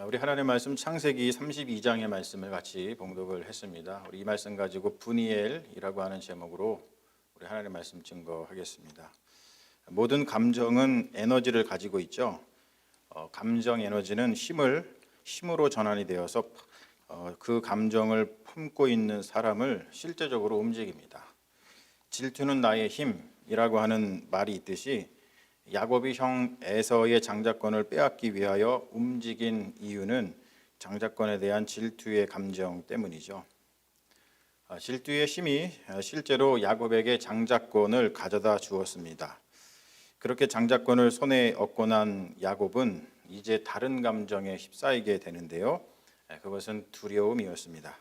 우리 하나님의 말씀 창세기 32장의 말씀을 같이 봉독을 했습니다. 우리 이 말씀 가지고 분이엘이라고 하는 제목으로 우리 하나님의 말씀 증거하겠습니다. 모든 감정은 에너지를 가지고 있죠. 감정 에너지는 힘으로 전환이 되어서 그 감정을 품고 있는 사람을 실제적으로 움직입니다. 질투는 나의 힘이라고 하는 말이 있듯이 야곱이 형 에서의 장자권을 빼앗기 위하여 움직인 이유는 장자권에 대한 질투의 감정 때문이죠. 질투의 힘이 실제로 야곱에게 장자권을 가져다 주었습니다. 그렇게 장자권을 손에 얻고 난 야곱은 이제 다른 감정에 휩싸이게 되는데요. 그것은 두려움이었습니다.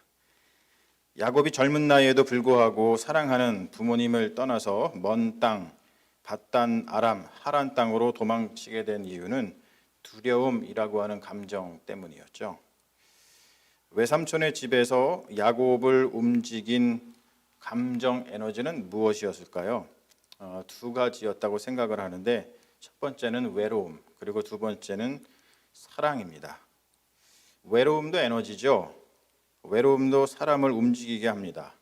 야곱이 젊은 나이에도 불구하고 사랑하는 부모님을 떠나서 먼 땅 밧단 아람 하란 땅으로 도망치게 된 이유는 두려움이라고 하는 감정 때문이었죠. 외삼촌의 집에서 야곱을 움직인 감정 에너지는 무엇이었을까요? 두 가지였다고 생각을 하는데 첫 번째는 외로움, 그리고 두 번째는 사랑입니다. 외로움도 에너지죠. 외로움도 사람을 움직이게 합니다.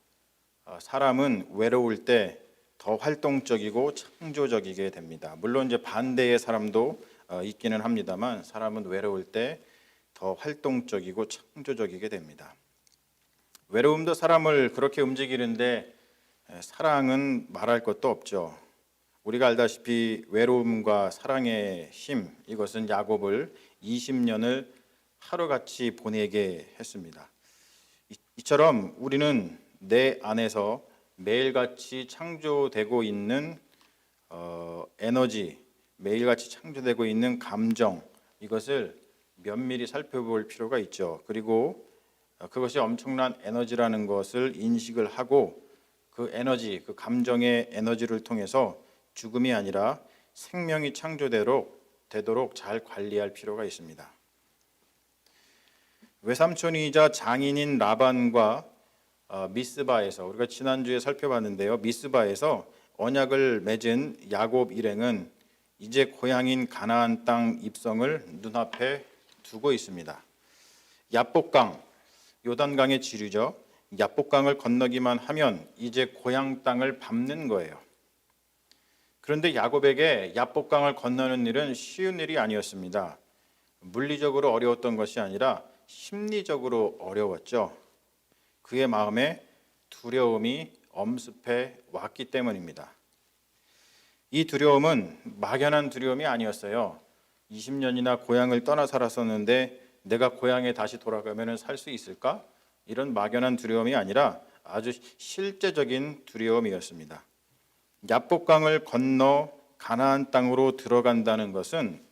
사람은 외로울 때 더 활동적이고 창조적이게 됩니다. 물론 이제 반대의 사람도 있기는 합니다만 사람은 외로울 때 더 활동적이고 창조적이게 됩니다. 외로움도 사람을 그렇게 움직이는데 사랑은 말할 것도 없죠. 우리가 알다시피 외로움과 사랑의 힘, 이것은 야곱을 20년을 하루같이 보내게 했습니다. 이처럼 우리는 내 안에서 매일같이 창조되고 있는 에너지, 매일같이 창조되고 있는 감정, 이것을 면밀히 살펴볼 필요가 있죠. 그리고 그것이 엄청난 에너지라는 것을 인식을 하고 그 에너지, 그 감정의 에너지를 통해서 죽음이 아니라 생명이 창조되도록 잘 관리할 필요가 있습니다. 외삼촌이자 장인인 라반과 미스바에서, 우리가 지난주에 살펴봤는데요, 미스바에서 언약을 맺은 야곱 일행은 이제 고향인 가나안 땅 입성을 눈앞에 두고 있습니다. 야복강, 요단강의 지류죠. 야복강을 건너기만 하면 이제 고향 땅을 밟는 거예요. 그런데 야곱에게 야복강을 건너는 일은 쉬운 일이 아니었습니다. 물리적으로 어려웠던 것이 아니라 심리적으로 어려웠죠. 그의 마음에 두려움이 엄습해 왔기 때문입니다. 이 두려움은 막연한 두려움이 아니었어요. 20년이나 고향을 떠나 살았었는데 내가 고향에 다시 돌아가면 살 수 있을까? 이런 막연한 두려움이 아니라 아주 실제적인 두려움이었습니다. 야복강을 건너 가나안 땅으로 들어간다는 것은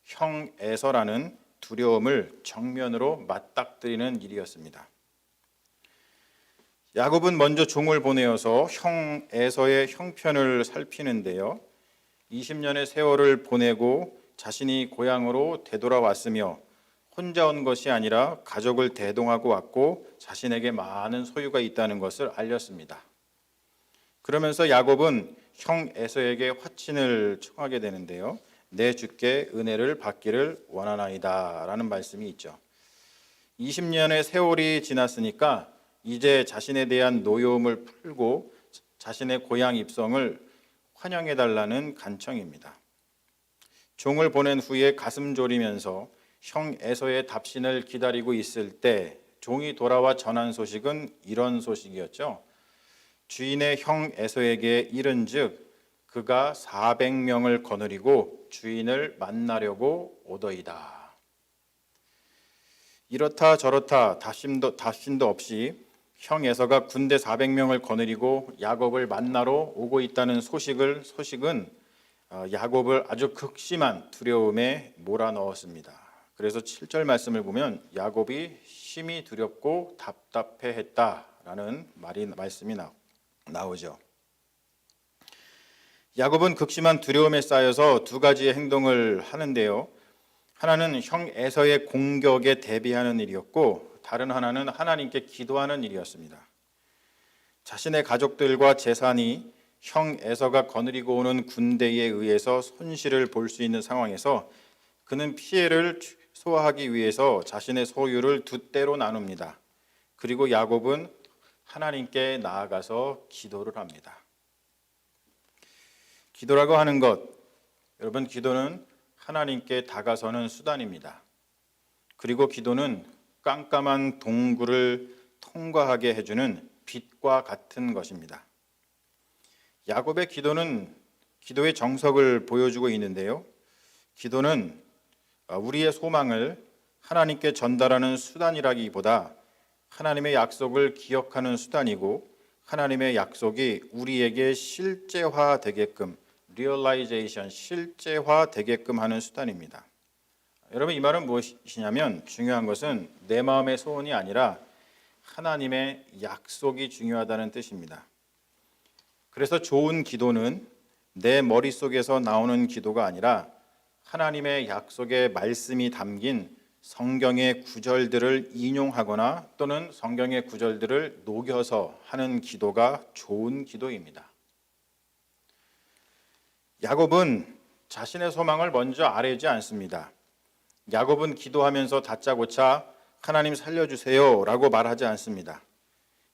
형 에서라는 두려움을 정면으로 맞닥뜨리는 일이었습니다. 야곱은 먼저 종을 보내어서 형 에서의 형편을 살피는데요. 20년의 세월을 보내고 자신이 고향으로 되돌아왔으며 혼자 온 것이 아니라 가족을 대동하고 왔고 자신에게 많은 소유가 있다는 것을 알렸습니다. 그러면서 야곱은 형 에서에게 화친을 청하게 되는데요. 내 주께 은혜를 받기를 원하나이다 라는 말씀이 있죠. 20년의 세월이 지났으니까 이제 자신에 대한 노여움을 풀고 자신의 고향 입성을 환영해달라는 간청입니다. 종을 보낸 후에 가슴 졸이면서 형 에서의 답신을 기다리고 있을 때 종이 돌아와 전한 소식은 이런 소식이었죠. 주인의 형 에서에게 이른즉 그가 400명을 거느리고 주인을 만나려고 오더이다. 이렇다 저렇다 답신도 없이 형 에서가 군대 400명을 거느리고 야곱을 만나러 오고 있다는 소식은 야곱을 아주 극심한 두려움에 몰아넣었습니다. 그래서 7절 말씀을 보면 야곱이 심히 두렵고 답답해했다라는 말씀이 나오죠. 야곱은 극심한 두려움에 쌓여서 두 가지의 행동을 하는데요. 하나는 형 에서의 공격에 대비하는 일이었고 다른 하나는 하나님께 기도하는 일이었습니다. 자신의 가족들과 재산이 형 에서가 거느리고 오는 군대에 의해서 손실을 볼 수 있는 상황에서 그는 피해를 소화하기 위해서 자신의 소유를 두 때로 나눕니다. 그리고 야곱은 하나님께 나아가서 기도를 합니다. 기도라고 하는 것, 여러분, 기도는 하나님께 다가서는 수단입니다. 그리고 기도는 깜깜한 동굴을 통과하게 해주는 빛과 같은 것입니다. 야곱의 기도는 기도의 정석을 보여주고 있는데요. 기도는 우리의 소망을 하나님께 전달하는 수단이라기보다 하나님의 약속을 기억하는 수단이고, 하나님의 약속이 우리에게 실제화되게끔, realization, 실제화되게끔 하는 수단입니다. 여러분, 이 말은 무엇이냐면, 중요한 것은 내 마음의 소원이 아니라 하나님의 약속이 중요하다는 뜻입니다. 그래서 좋은 기도는 내 머릿속에서 나오는 기도가 아니라 하나님의 약속의 말씀이 담긴 성경의 구절들을 인용하거나 또는 성경의 구절들을 녹여서 하는 기도가 좋은 기도입니다. 야곱은 자신의 소망을 먼저 아뢰지 않습니다. 야곱은 기도하면서 다짜고짜 하나님 살려주세요 라고 말하지 않습니다.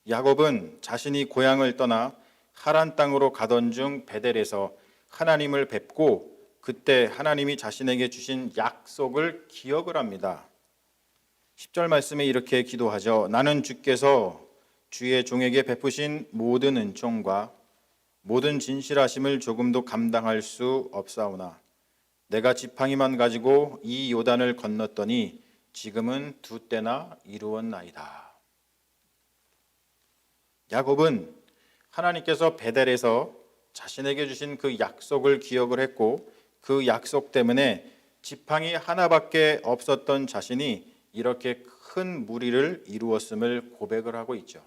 야곱은 자신이 고향을 떠나 하란 땅으로 가던 중 베델에서 하나님을 뵙고 그때 하나님이 자신에게 주신 약속을 기억을 합니다. 10절 말씀에 이렇게 기도하죠. 나는 주께서 주의 종에게 베푸신 모든 은총과 모든 진실하심을 조금도 감당할 수 없사오나 내가 지팡이만 가지고 이 요단을 건넜더니 지금은 두 때나 이루었나이다. 야곱은 하나님께서 베델에서 자신에게 주신 그 약속을 기억을 했고, 그 약속 때문에 지팡이 하나밖에 없었던 자신이 이렇게 큰 무리를 이루었음을 고백을 하고 있죠.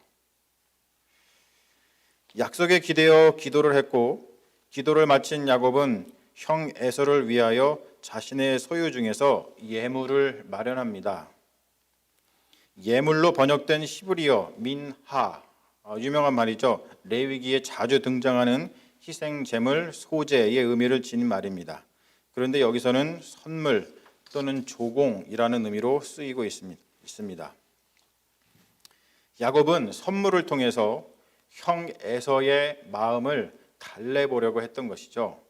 약속에 기대어 기도를 했고, 기도를 마친 야곱은 형 에서를 위하여 자신의 소유 중에서 예물을 마련합니다. 예물로 번역된 히브리어 민하, 유명한 말이죠. 레위기에 자주 등장하는 희생 제물 소제의 의미를 지닌 말입니다. 그런데 여기서는 선물 또는 조공이라는 의미로 쓰이고 있습니다. 야곱은 선물을 통해서 형 에서의 마음을 달래보려고 했던 것이죠.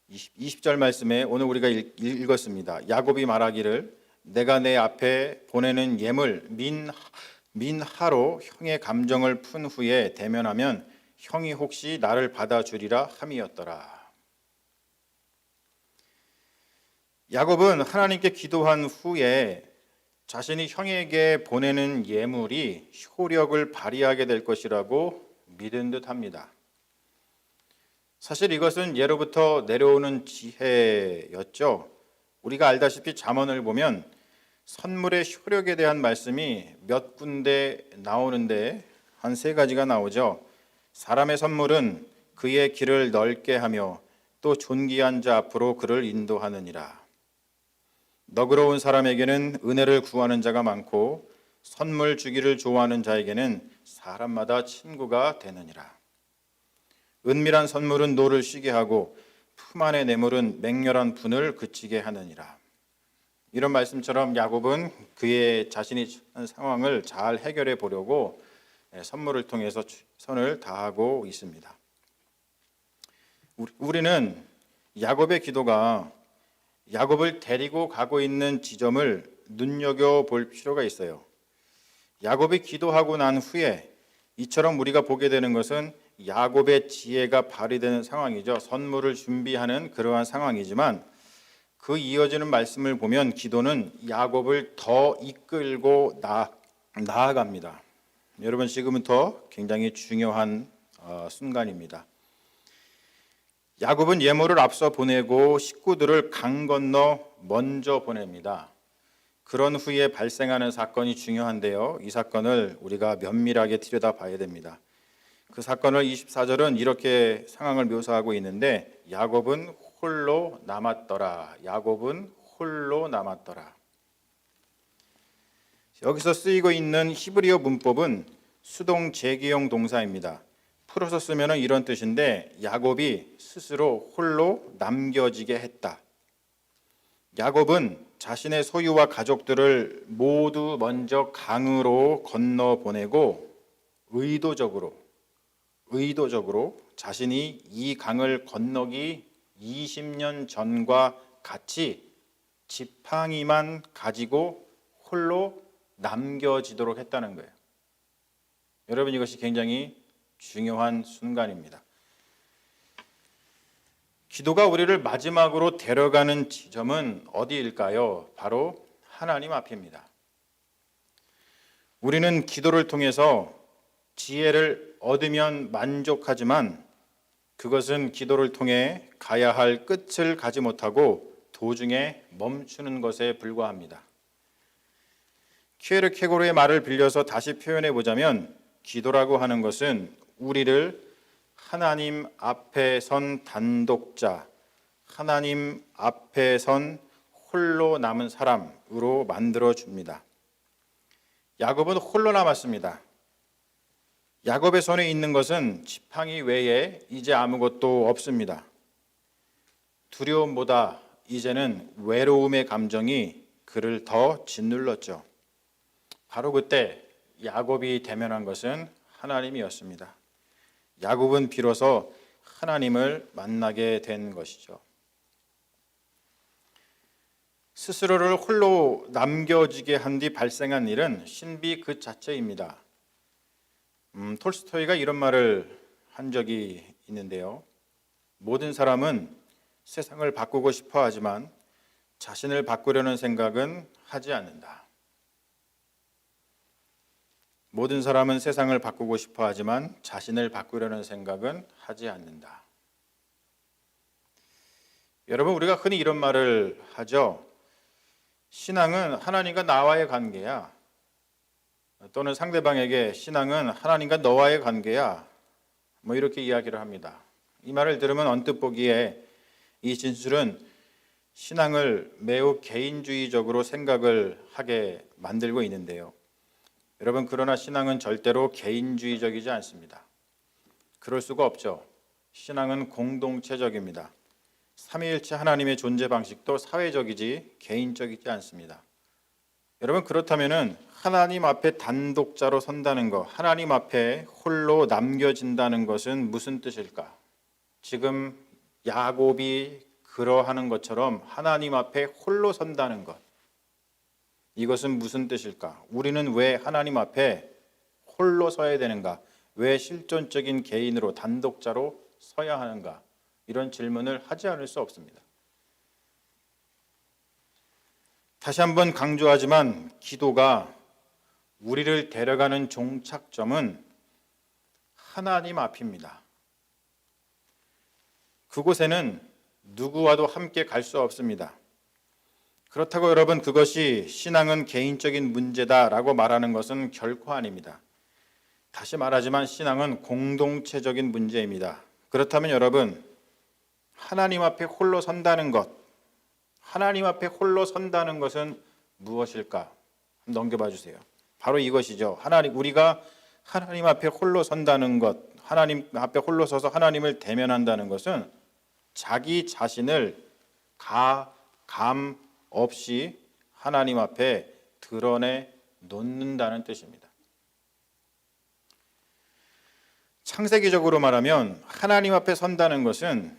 20절 말씀에 오늘 우리가 읽었습니다. 야곱이 말하기를 내가 내 앞에 보내는 예물 민하로 형의 감정을 푼 후에 대면하면 형이 혹시 나를 받아주리라 함이었더라. 야곱은 하나님께 기도한 후에 자신이 형에게 보내는 예물이 효력을 발휘하게 될 것이라고 믿은 듯합니다. 사실 이것은 예로부터 내려오는 지혜였죠. 우리가 알다시피 잠언을 보면 선물의 효력에 대한 말씀이 몇 군데 나오는데 한 3가지가 나오죠. 사람의 선물은 그의 길을 넓게 하며 또 존귀한 자 앞으로 그를 인도하느니라. 너그러운 사람에게는 은혜를 구하는 자가 많고 선물 주기를 좋아하는 자에게는 사람마다 친구가 되느니라. 은밀한 선물은 노를 쉬게 하고 품 안의 뇌물은 맹렬한 분을 그치게 하느니라. 이런 말씀처럼 야곱은 그의 자신이 처한 상황을 잘 해결해 보려고 선물을 통해서 최선을 다하고 있습니다. 우리는 야곱의 기도가 야곱을 데리고 가고 있는 지점을 눈여겨볼 필요가 있어요. 야곱이 기도하고 난 후에 이처럼 우리가 보게 되는 것은 야곱의 지혜가 발휘되는 상황이죠. 선물을 준비하는 그러한 상황이지만 그 이어지는 말씀을 보면 기도는 야곱을 더 이끌고 나아갑니다. 여러분, 지금부터 굉장히 중요한 순간입니다. 야곱은 예물을 앞서 보내고 식구들을 강 건너 먼저 보냅니다. 그런 후에 발생하는 사건이 중요한데요. 이 사건을 우리가 면밀하게 들여다봐야 됩니다. 그 사건을 24절은 이렇게 상황을 묘사하고 있는데 야곱은 홀로 남았더라. 야곱은 홀로 남았더라. 여기서 쓰이고 있는 히브리어 문법은 수동 재기용 동사입니다. 풀어서 쓰면 이런 뜻인데 야곱이 스스로 홀로 남겨지게 했다. 야곱은 자신의 소유와 가족들을 모두 먼저 강으로 건너 보내고 의도적으로 자신이 이 강을 건너기 20년 전과 같이 지팡이만 가지고 홀로 남겨지도록 했다는 거예요. 여러분, 이것이 굉장히 중요한 순간입니다. 기도가 우리를 마지막으로 데려가는 지점은 어디일까요? 바로 하나님 앞입니다. 우리는 기도를 통해서 지혜를 얻으면 만족하지만 그것은 기도를 통해 가야 할 끝을 가지 못하고 도중에 멈추는 것에 불과합니다. 키에르케고르의 말을 빌려서 다시 표현해 보자면 기도라고 하는 것은 우리를 하나님 앞에 선 단독자, 하나님 앞에 선 홀로 남은 사람으로 만들어 줍니다. 야곱은 홀로 남았습니다. 야곱의 손에 있는 것은 지팡이 외에 이제 아무것도 없습니다. 두려움보다 이제는 외로움의 감정이 그를 더 짓눌렀죠. 바로 그때 야곱이 대면한 것은 하나님이었습니다. 야곱은 비로소 하나님을 만나게 된 것이죠. 스스로를 홀로 남겨지게 한 뒤 발생한 일은 신비 그 자체입니다. 톨스토이가 이런 말을 한 적이 있는데요. 모든 사람은 세상을 바꾸고 싶어 하지만 자신을 바꾸려는 생각은 하지 않는다. 모든 사람은 세상을 바꾸고 싶어 하지만 자신을 바꾸려는 생각은 하지 않는다. 여러분, 우리가 흔히 이런 말을 하죠. 신앙은 하나님과 나와의 관계야. 또는 상대방에게 신앙은 하나님과 너와의 관계야. 이렇게 이야기를 합니다. 이 말을 들으면 언뜻 보기에 이 진술은 신앙을 매우 개인주의적으로 생각을 하게 만들고 있는데요. 여러분, 그러나 신앙은 절대로 개인주의적이지 않습니다. 그럴 수가 없죠. 신앙은 공동체적입니다. 삼위일체 하나님의 존재 방식도 사회적이지 개인적이지 않습니다. 여러분, 그렇다면은 하나님 앞에 단독자로 선다는 것, 하나님 앞에 홀로 남겨진다는 것은 무슨 뜻일까? 지금 야곱이 그러하는 것처럼 하나님 앞에 홀로 선다는 것, 이것은 무슨 뜻일까? 우리는 왜 하나님 앞에 홀로 서야 되는가? 왜 실존적인 개인으로 단독자로 서야 하는가? 이런 질문을 하지 않을 수 없습니다. 다시 한번 강조하지만 기도가 우리를 데려가는 종착점은 하나님 앞입니다. 그곳에는 누구와도 함께 갈 수 없습니다. 그렇다고 여러분, 그것이 신앙은 개인적인 문제다라고 말하는 것은 결코 아닙니다. 다시 말하지만 신앙은 공동체적인 문제입니다. 그렇다면 여러분, 하나님 앞에 홀로 선다는 것, 하나님 앞에 홀로 선다는 것은 무엇일까? 넘겨봐 주세요. 바로 이것이죠. 우리가 하나님 앞에 홀로 선다는 것, 하나님 앞에 홀로 서서 하나님을 대면한다는 것은 자기 자신을 감 없이 하나님 앞에 드러내 놓는다는 뜻입니다. 창세기적으로 말하면 하나님 앞에 선다는 것은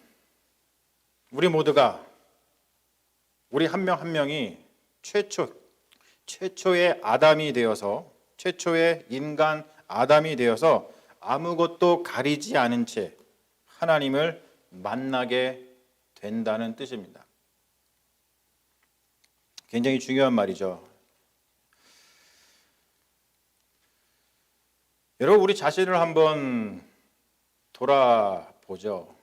우리 모두가, 우리 한 명 한 명이 최초의 아담이 되어서, 최초의 인간 아담이 되어서 아무것도 가리지 않은 채 하나님을 만나게 된다는 뜻입니다. 굉장히 중요한 말이죠. 여러분, 우리 자신을 한번 돌아보죠.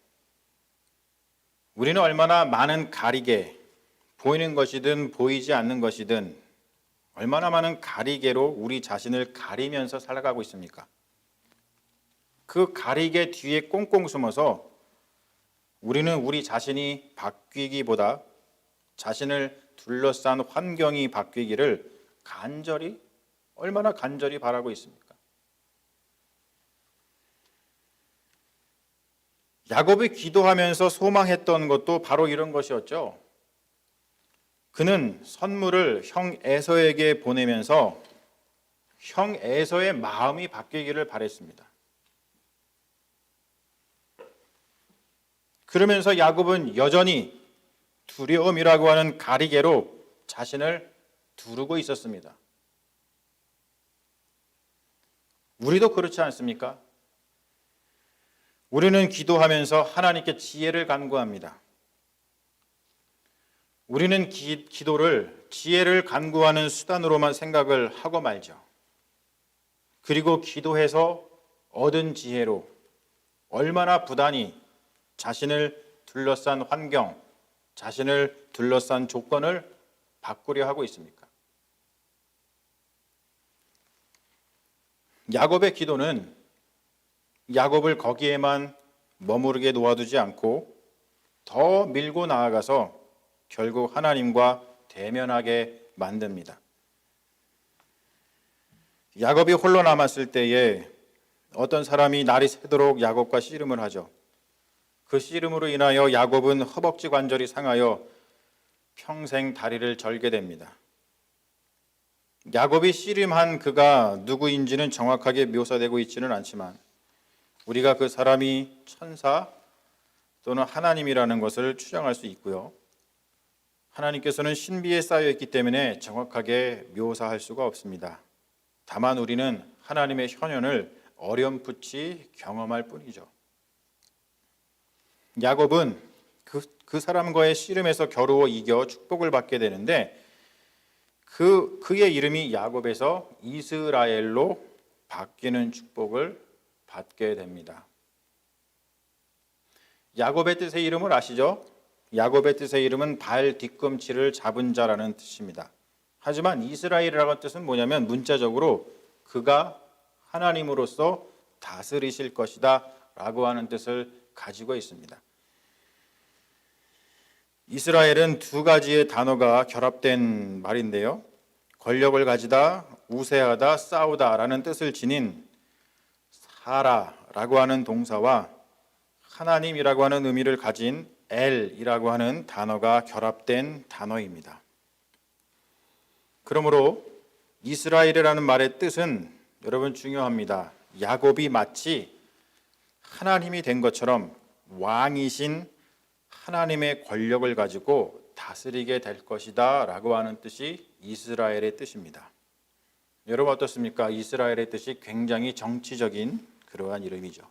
우리는 얼마나 많은 가리개, 보이는 것이든 보이지 않는 것이든 얼마나 많은 가리개로 우리 자신을 가리면서 살아가고 있습니까? 그 가리개 뒤에 꽁꽁 숨어서 우리는 우리 자신이 바뀌기보다 자신을 둘러싼 환경이 바뀌기를 얼마나 간절히 바라고 있습니까? 야곱이 기도하면서 소망했던 것도 바로 이런 것이었죠. 그는 선물을 형 에서에게 보내면서 형 에서의 마음이 바뀌기를 바랬습니다. 그러면서 야곱은 여전히 두려움이라고 하는 가리개로 자신을 두르고 있었습니다. 우리도 그렇지 않습니까? 우리는 기도하면서 하나님께 지혜를 간구합니다. 우리는 기도를 지혜를 간구하는 수단으로만 생각을 하고 말죠. 그리고 기도해서 얻은 지혜로 얼마나 부단히 자신을 둘러싼 환경, 자신을 둘러싼 조건을 바꾸려 하고 있습니까? 야곱의 기도는 야곱을 거기에만 머무르게 놓아두지 않고 더 밀고 나아가서 결국 하나님과 대면하게 만듭니다. 야곱이 홀로 남았을 때에 어떤 사람이 날이 새도록 야곱과 씨름을 하죠. 그 씨름으로 인하여 야곱은 허벅지 관절이 상하여 평생 다리를 절게 됩니다. 야곱이 씨름한 그가 누구인지는 정확하게 묘사되고 있지는 않지만 우리가 그 사람이 천사 또는 하나님이라는 것을 추정할 수 있고요. 하나님께서는 신비에 쌓여 있기 때문에 정확하게 묘사할 수가 없습니다. 다만 우리는 하나님의 현현을 어렴풋이 경험할 뿐이죠. 야곱은 그 사람과의 씨름에서 겨루어 이겨 축복을 받게 되는데 그의 이름이 야곱에서 이스라엘로 바뀌는 축복을 받게 됩니다. 야곱의 뜻의 이름을 아시죠? 야곱의 뜻의 이름은 발 뒤꿈치를 잡은 자라는 뜻입니다. 하지만 이스라엘이라는 뜻은 뭐냐면 문자적으로 그가 하나님으로서 다스리실 것이다 라고 하는 뜻을 가지고 있습니다. 이스라엘은 두 가지의 단어가 결합된 말인데요. 권력을 가지다, 우세하다, 싸우다 라는 뜻을 지닌 사라라고 하는 동사와 하나님이라고 하는 의미를 가진 엘이라고 하는 단어가 결합된 단어입니다. 그러므로 이스라엘이라는 말의 뜻은 여러분 중요합니다. 야곱이 마치 하나님이 된 것처럼 왕이신 하나님의 권력을 가지고 다스리게 될 것이다 라고 하는 뜻이 이스라엘의 뜻입니다. 여러분 어떻습니까? 이스라엘의 뜻이 굉장히 정치적인 그러한 이름이죠.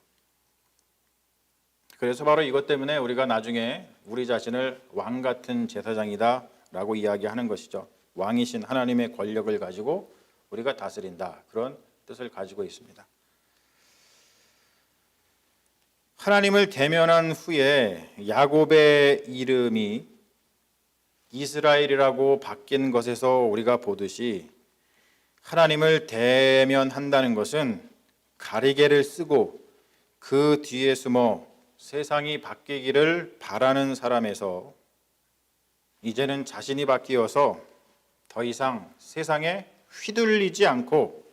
그래서 바로 이것 때문에 우리가 나중에 우리 자신을 왕 같은 제사장이다 라고 이야기하는 것이죠. 왕이신 하나님의 권력을 가지고 우리가 다스린다, 그런 뜻을 가지고 있습니다. 하나님을 대면한 후에 야곱의 이름이 이스라엘이라고 바뀐 것에서 우리가 보듯이 하나님을 대면한다는 것은 가리개를 쓰고 그 뒤에 숨어 세상이 바뀌기를 바라는 사람에서 이제는 자신이 바뀌어서 더 이상 세상에 휘둘리지 않고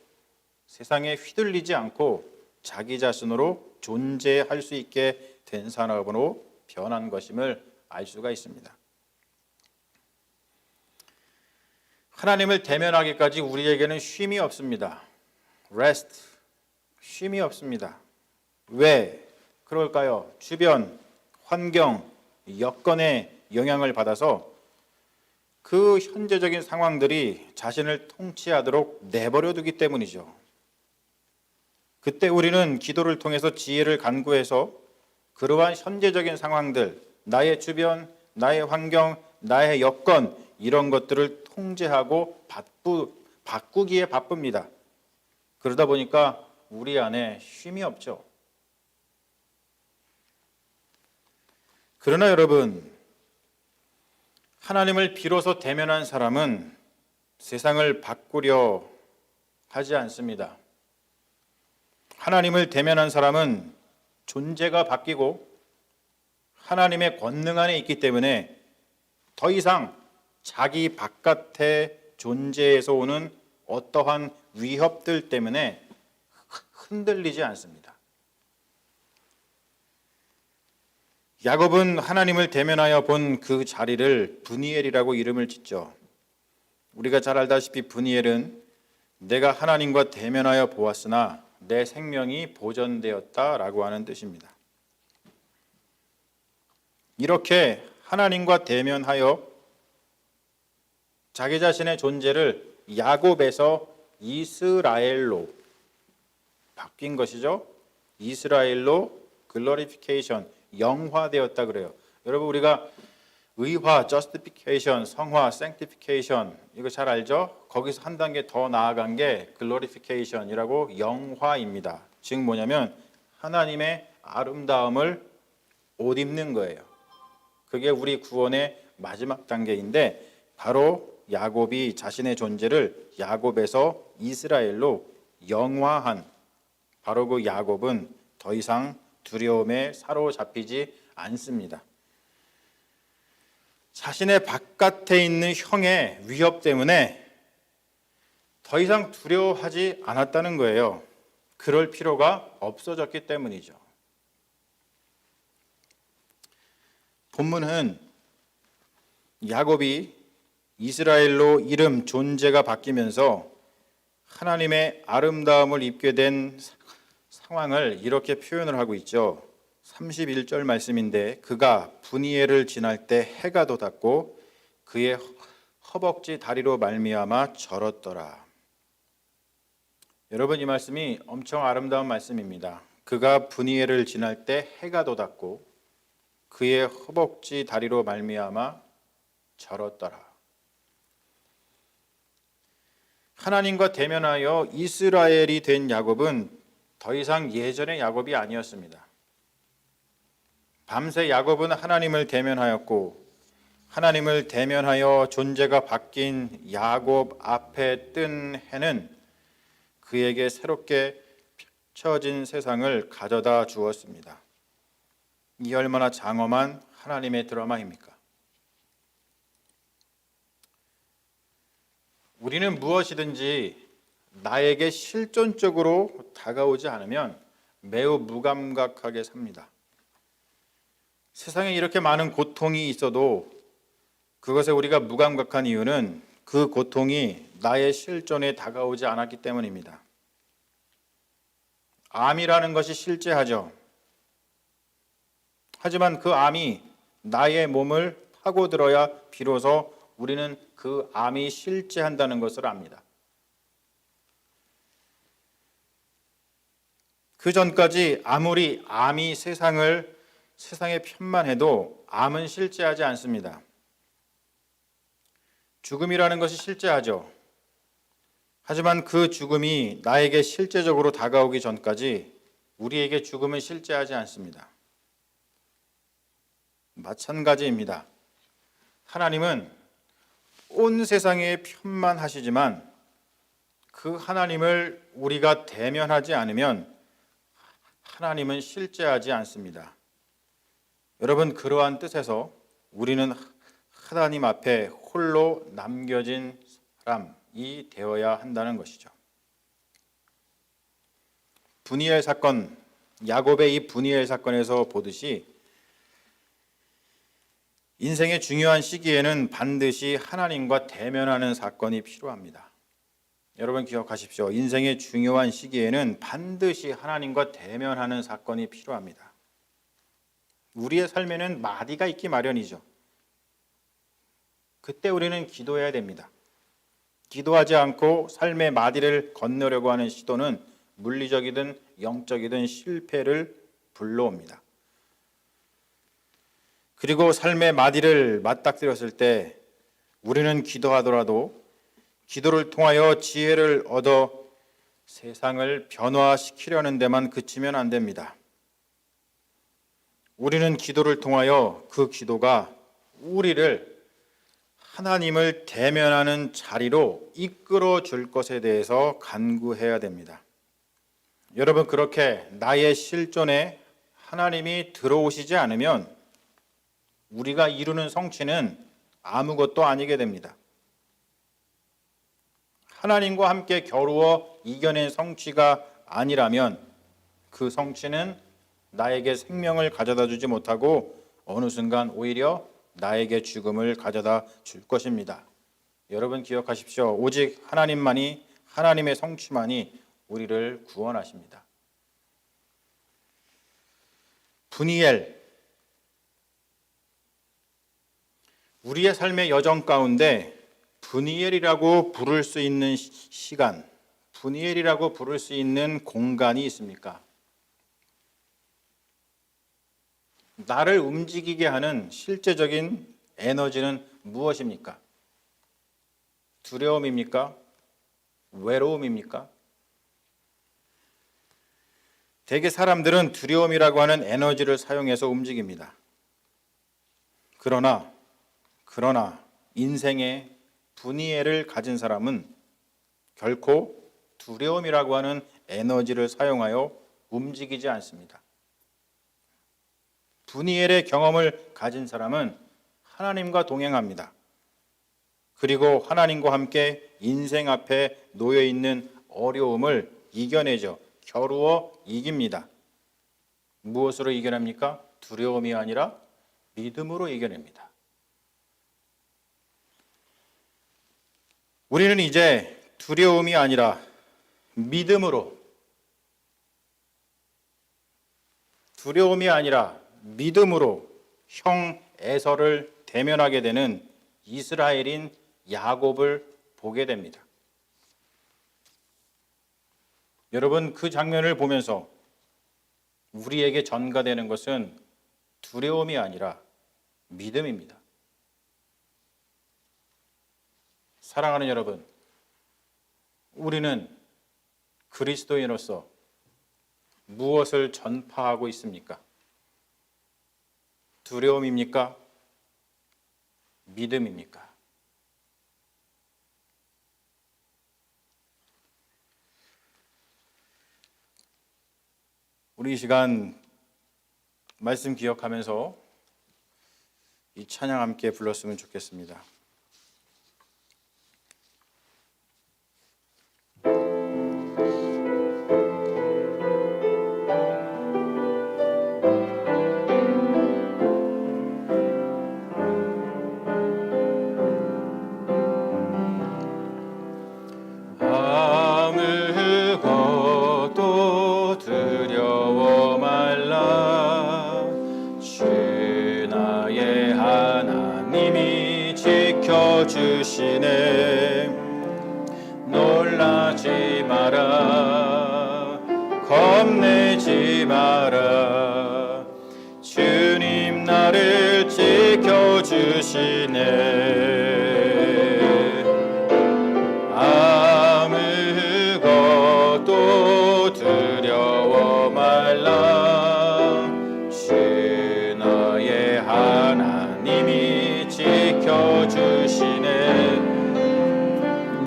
자기 자신으로 존재할 수 있게 된 사람으로 변한 것임을 알 수가 있습니다. 하나님을 대면하기까지 우리에게는 쉼이 없습니다. rest, 쉼이 없습니다. 왜 그럴까요? 주변, 환경, 여건에 영향을 받아서 그 현재적인 상황들이 자신을 통치하도록 내버려 두기 때문이죠. 그때 우리는 기도를 통해서 지혜를 간구해서 그러한 현재적인 상황들, 나의 주변, 나의 환경, 나의 여건, 이런 것들을 통제하고 바꾸기에 바쁩니다. 그러다 보니까 우리 안에 쉼이 없죠. 그러나 여러분, 하나님을 비로소 대면한 사람은 세상을 바꾸려 하지 않습니다. 하나님을 대면한 사람은 존재가 바뀌고 하나님의 권능 안에 있기 때문에 더 이상 자기 바깥의 존재에서 오는 어떠한 위협들 때문에 흔들리지 않습니다. 야곱은 하나님을 대면하여 본 그 자리를 브니엘이라고 이름을 짓죠. 우리가 잘 알다시피 브니엘은 내가 하나님과 대면하여 보았으나 내 생명이 보존되었다라고 하는 뜻입니다. 이렇게 하나님과 대면하여 자기 자신의 존재를 야곱에서 이스라엘로 바뀐 것이죠. 이스라엘로 글로리피케이션, 영화되었다 그래요. 여러분 우리가 의화, justification, 성화, sanctification 이거 잘 알죠? 거기서 한 단계 더 나아간 게 glorification이라고 영화입니다. 즉 뭐냐면 하나님의 아름다움을 옷 입는 거예요. 그게 우리 구원의 마지막 단계인데 바로 야곱이 자신의 존재를 야곱에서 이스라엘로 영화한 바로 그 야곱은 더 이상 두려움에 사로잡히지 않습니다. 자신의 바깥에 있는 형의 위협 때문에 더 이상 두려워하지 않았다는 거예요. 그럴 필요가 없어졌기 때문이죠. 본문은 야곱이 이스라엘로 이름, 존재가 바뀌면서 하나님의 아름다움을 입게 된 상황을 이렇게 표현을 하고 있죠. 31절 말씀인데 그가 브니엘을 지날 때 해가 돋았고 그의 허벅지 다리로 말미암아 절었더라. 여러분 이 말씀이 엄청 아름다운 말씀입니다. 그가 브니엘을 지날 때 해가 돋았고 그의 허벅지 다리로 말미암아 절었더라. 하나님과 대면하여 이스라엘이 된 야곱은 더 이상 예전의 야곱이 아니었습니다. 밤새 야곱은 하나님을 대면하였고 하나님을 대면하여 존재가 바뀐 야곱 앞에 뜬 해는 그에게 새롭게 펼쳐진 세상을 가져다 주었습니다. 이 얼마나 장엄한 하나님의 드라마입니까? 우리는 무엇이든지 나에게 실존적으로 다가오지 않으면 매우 무감각하게 삽니다. 세상에 이렇게 많은 고통이 있어도 그것에 우리가 무감각한 이유는 그 고통이 나의 실존에 다가오지 않았기 때문입니다. 암이라는 것이 실제하죠. 하지만 그 암이 나의 몸을 파고들어야 비로소 우리는 그 암이 실제한다는 것을 압니다. 그 전까지 아무리 암이 세상에 편만해도 암은 실제하지 않습니다. 죽음이라는 것이 실제하죠. 하지만 그 죽음이 나에게 실제적으로 다가오기 전까지 우리에게 죽음은 실제하지 않습니다. 마찬가지입니다. 하나님은 온 세상에 편만하시지만 그 하나님을 우리가 대면하지 않으면 하나님은 실제하지 않습니다. 여러분 그러한 뜻에서 우리는 하나님 앞에 홀로 남겨진 사람이 되어야 한다는 것이죠. 브니엘 사건, 야곱의 이 브니엘 사건에서 보듯이 인생의 중요한 시기에는 반드시 하나님과 대면하는 사건이 필요합니다. 여러분 기억하십시오. 인생의 중요한 시기에는 반드시 하나님과 대면하는 사건이 필요합니다. 우리의 삶에는 마디가 있기 마련이죠. 그때 우리는 기도해야 됩니다. 기도하지 않고 삶의 마디를 건너려고 하는 시도는 물리적이든 영적이든 실패를 불러옵니다. 그리고 삶의 마디를 맞닥뜨렸을 때 우리는 기도하더라도 기도를 통하여 지혜를 얻어 세상을 변화시키려는 데만 그치면 안 됩니다. 우리는 기도를 통하여 그 기도가 우리를 하나님을 대면하는 자리로 이끌어 줄 것에 대해서 간구해야 됩니다. 여러분 그렇게 나의 실존에 하나님이 들어오시지 않으면 우리가 이루는 성취는 아무것도 아니게 됩니다. 하나님과 함께 겨루어 이겨낸 성취가 아니라면 그 성취는 나에게 생명을 가져다 주지 못하고 어느 순간 오히려 나에게 죽음을 가져다 줄 것입니다. 여러분 기억하십시오. 오직 하나님만이, 하나님의 성취만이 우리를 구원하십니다. 분이엘, 우리의 삶의 여정 가운데 분이엘이라고 부를 수 있는 시간, 분이엘이라고 부를 수 있는 공간이 있습니까? 나를 움직이게 하는 실제적인 에너지는 무엇입니까? 두려움입니까? 외로움입니까? 대개 사람들은 두려움이라고 하는 에너지를 사용해서 움직입니다. 그러나 인생에 분이엘을 가진 사람은 결코 두려움이라고 하는 에너지를 사용하여 움직이지 않습니다. 분이엘의 경험을 가진 사람은 하나님과 동행합니다. 그리고 하나님과 함께 인생 앞에 놓여 있는 어려움을 이겨내죠. 겨루어 이깁니다. 무엇으로 이겨냅니까? 두려움이 아니라 믿음으로 이겨냅니다. 우리는 이제 두려움이 아니라 믿음으로, 두려움이 아니라 믿음으로 형 에서를 대면하게 되는 이스라엘인 야곱을 보게 됩니다. 여러분, 그 장면을 보면서 우리에게 전가되는 것은 두려움이 아니라 믿음입니다. 사랑하는 여러분, 우리는 그리스도인으로서 무엇을 전파하고 있습니까? 두려움입니까? 믿음입니까? 우리 이 시간 말씀 기억하면서 이 찬양 함께 불렀으면 좋겠습니다. 주시네. 놀라지 마라, 겁내지 마라. 주님 나를 지켜주시네. 아무것도 두려워 말라. 주 너의 하나님이 지켜주시네.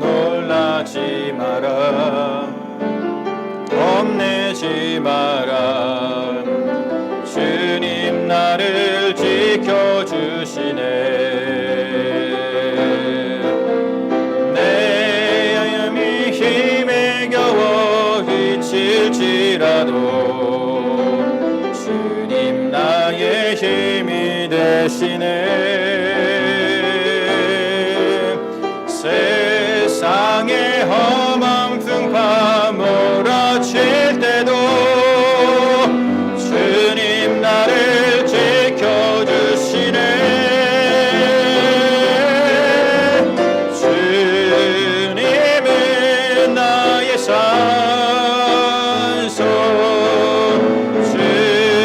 놀라지 마라, 겁내지 마라. 주님 나를 지켜주시네. 내 영혼이 힘에 겨워 지칠지라도 주님 나의 힘이 되시네. 세상의 험한 풍파 몰아칠 때도 주님 나를 지켜주시네. 주님은 나의 산소, 주님은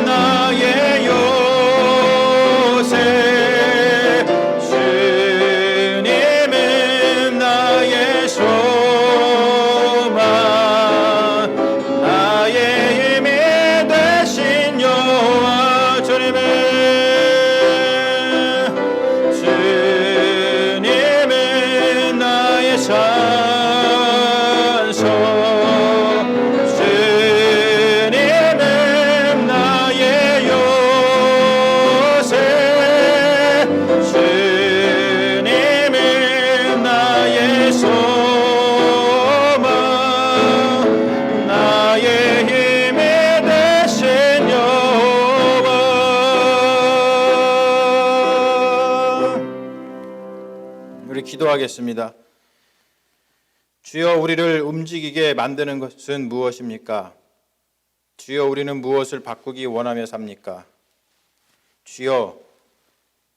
나의 요새, 우리 기도하겠습니다. 주여, 우리를 움직이게 만드는 것은 무엇입니까? 주여, 우리는 무엇을 바꾸기 원하며 삽니까? 주여,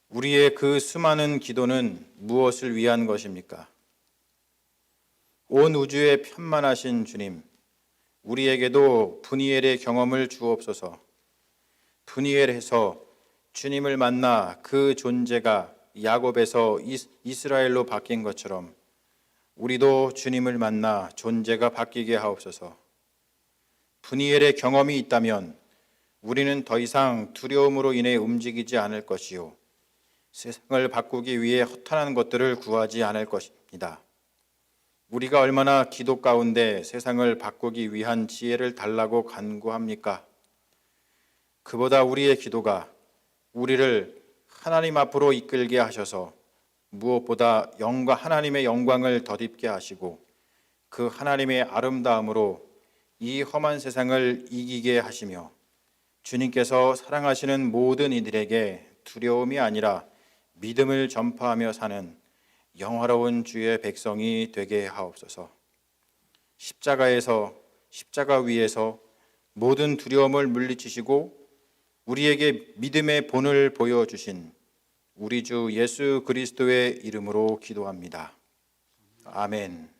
우리의 그 수많은 기도는 무엇을 위한 것입니까? 온 우주에 편만하신 주님, 우리에게도 분이엘의 경험을 주옵소서. 분이엘에서 주님을 만나 그 존재가 야곱에서 이스라엘로 바뀐 것처럼 우리도 주님을 만나 존재가 바뀌게 하옵소서. 분이엘의 경험이 있다면 우리는 더 이상 두려움으로 인해 움직이지 않을 것이요, 세상을 바꾸기 위해 허탄한 것들을 구하지 않을 것입니다. 우리가 얼마나 기도 가운데 세상을 바꾸기 위한 지혜를 달라고 간구합니까? 그보다 우리의 기도가 우리를 하나님 앞으로 이끌게 하셔서 무엇보다 하나님의 영광을 덧입게 하시고 그 하나님의 아름다움으로 이 험한 세상을 이기게 하시며 주님께서 사랑하시는 모든 이들에게 두려움이 아니라 믿음을 전파하며 사는 영화로운 주의 백성이 되게 하옵소서. 십자가 위에서 모든 두려움을 물리치시고 우리에게 믿음의 본을 보여주신 우리 주 예수 그리스도의 이름으로 기도합니다. 아멘.